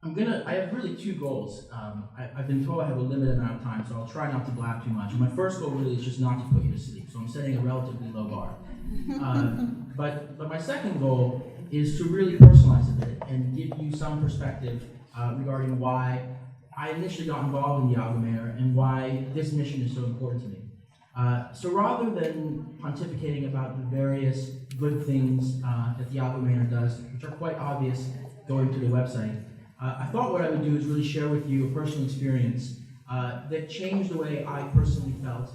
I have really two goals. I've been told I have a limited amount of time, so I'll try not to blab too much. My first goal really is just not to put you to sleep, so I'm setting a relatively low bar. But my second goal is to really personalize a bit and give you some perspective regarding why I initially got involved in the Algemeiner and why this mission is so important to me. So rather than pontificating about the various good things that the Algemeiner does, which are quite obvious going to the website, I thought what I would do is really share with you a personal experience that changed the way I personally felt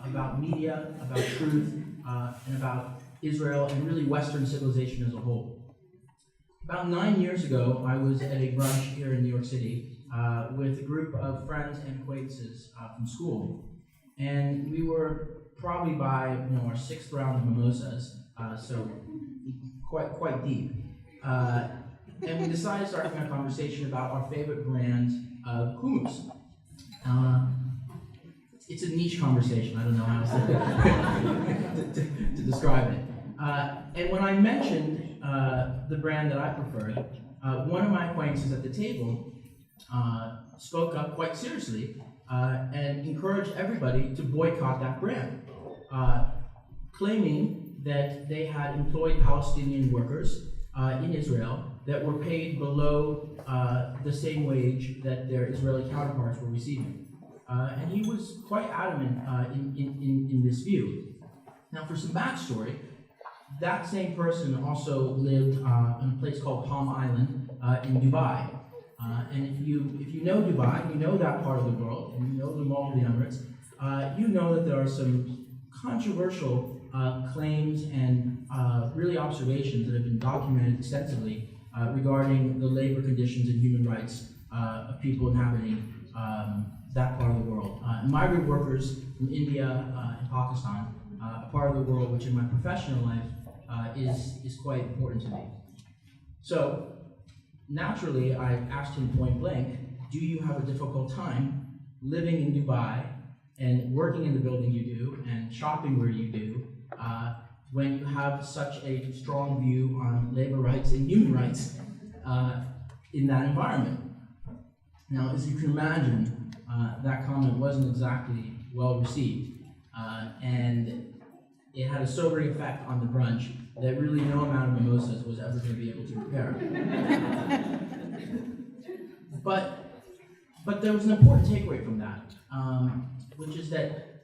about media, about truth, and about Israel, and really Western civilization as a whole. About 9 years ago, I was at a brunch here in New York City with a group of friends and acquaintances from school. And we were probably by our sixth round of mimosas, so quite deep. And we decided to start having a conversation about our favorite brand of hummus. It's a niche conversation. I don't know how else to describe it. And when I mentioned the brand that I preferred, one of my acquaintances at the table spoke up quite seriously and encouraged everybody to boycott that brand, claiming that they had employed Palestinian workers in Israel that were paid below the same wage that their Israeli counterparts were receiving. And he was quite adamant in this view. Now, for some backstory, that same person also lived in a place called Palm Island in Dubai. And if you know Dubai, you know that part of the world, and you know the Mall of the Emirates, you know that there are some controversial claims and really observations that have been documented extensively regarding the labor conditions and human rights of people inhabiting that part of the world. Migrant workers from India and Pakistan, a part of the world which in my professional life is quite important to me. So naturally, I asked him point blank, do you have a difficult time living in Dubai and working in the building you do and shopping where you do when you have such a strong view on labor rights and human rights in that environment? Now, as you can imagine, that comment wasn't exactly well received, and it had a sobering effect on the brunch that really no amount of mimosas was ever going to be able to repair. But there was an important takeaway from that, which is that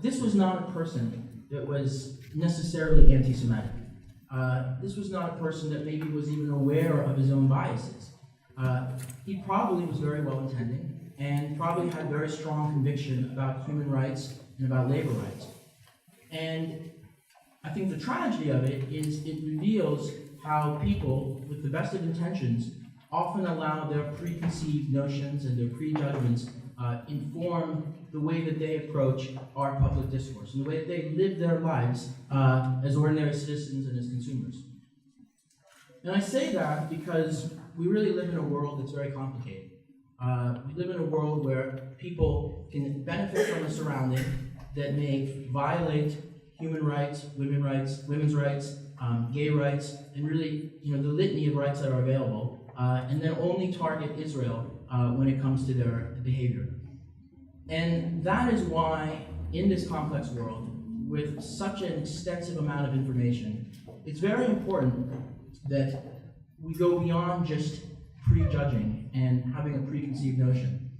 this was not a person that was necessarily anti-Semitic. This was not a person that maybe was even aware of his own biases. He probably was very well-intending and probably had very strong conviction about human rights and about labor rights. And I think the tragedy of it is it reveals how people with the best of intentions often allow their preconceived notions and their prejudgments inform the way that they approach our public discourse and the way that they live their lives as ordinary citizens and as consumers. And I say that because we really live in a world that's very complicated. We live in a world where people can benefit from a surrounding that may violate human rights, women's rights, gay rights, and really, the litany of rights that are available, and then only target Israel when it comes to their behavior. And that is why, in this complex world, with such an extensive amount of information, it's very important that we go beyond just prejudging and having a preconceived notion.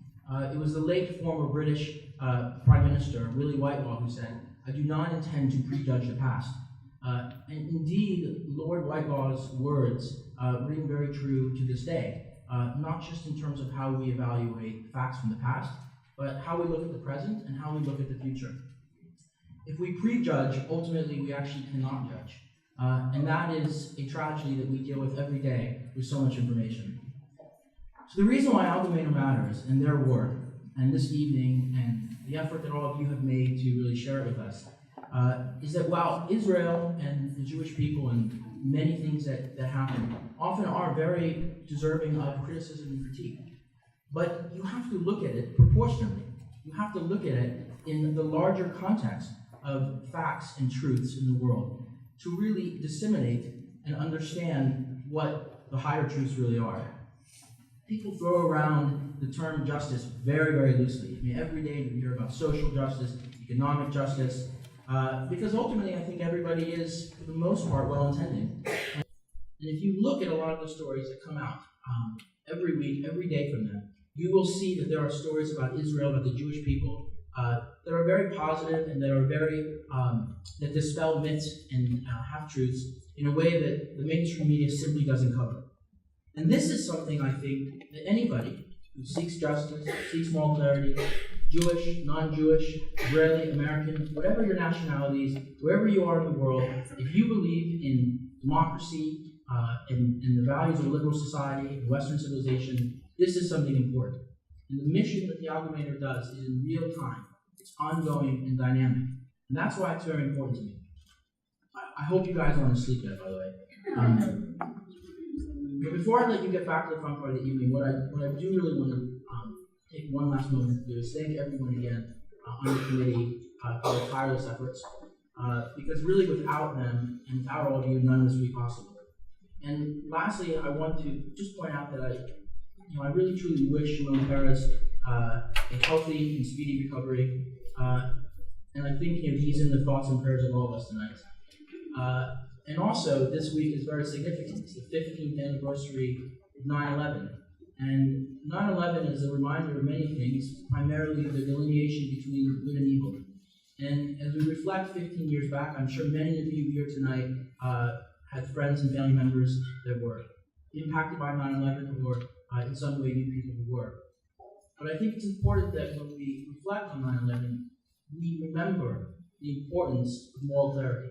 It was the late former British Prime Minister, Willie Whitelaw, who said, "I do not intend to prejudge the past." And indeed, Lord Whitelaw's words ring very true to this day, not just in terms of how we evaluate facts from the past, but how we look at the present and how we look at the future. If we prejudge, ultimately we actually cannot judge. And that is a tragedy that we deal with every day with so much information. So the reason why Algemeiner matters and their work, and this evening, and the effort that all of you have made to really share it with us, is that while Israel and the Jewish people and many things that happen often are very deserving of criticism and critique, but you have to look at it proportionately. You have to look at it in the larger context of facts and truths in the world to really disseminate and understand what the higher truths really are. people throw around the term justice very, very loosely. I mean, every day we hear about social justice, economic justice, because ultimately I think everybody is, for the most part, well-intending. And if you look at a lot of the stories that come out every week, every day from them, you will see that there are stories about Israel, about the Jewish people, that are very positive and that are very, that dispel myths and half-truths in a way that the mainstream media simply doesn't cover. And this is something I think that anybody who seeks justice, seeks moral clarity, Jewish, non-Jewish, Israeli, American, whatever your nationality is, wherever you are in the world, if you believe in democracy, in the values of a liberal society, in Western civilization, this is something important. And the mission that the Algemeiner does is in real time. It's ongoing and dynamic. And that's why it's very important to me. I hope you guys aren't asleep yet, by the way. But before I let you get back to the fun part of the evening, what I do really want to take one last moment to do is thank everyone again on the committee for their tireless efforts. Because really without them and without all of you, none of this would be possible. And lastly, I want to just point out that I really truly wish Shimon Peres a healthy and speedy recovery. And I think he's in the thoughts and prayers of all of us tonight. And also, this week is very significant. It's the 15th anniversary of 9/11. And 9/11 is a reminder of many things, primarily the delineation between good and evil. And as we reflect 15 years back, I'm sure many of you here tonight had friends and family members that were impacted by 9/11 or in some way knew people who were. But I think it's important that when we reflect on 9/11, we remember the importance of moral clarity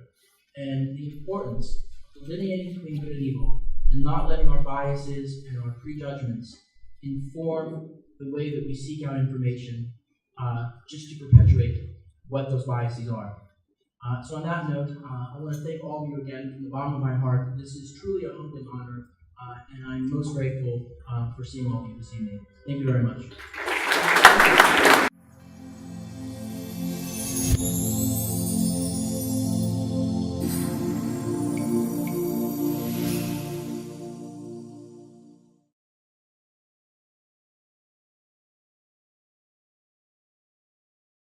and the importance of delineating between good and evil and not letting our biases and our prejudgments inform the way that we seek out information just to perpetuate what those biases are. So on that note, I want to thank all of you again from the bottom of my heart. This is truly a humbling honor, and I'm most grateful for seeing all of you this evening. Thank you very much.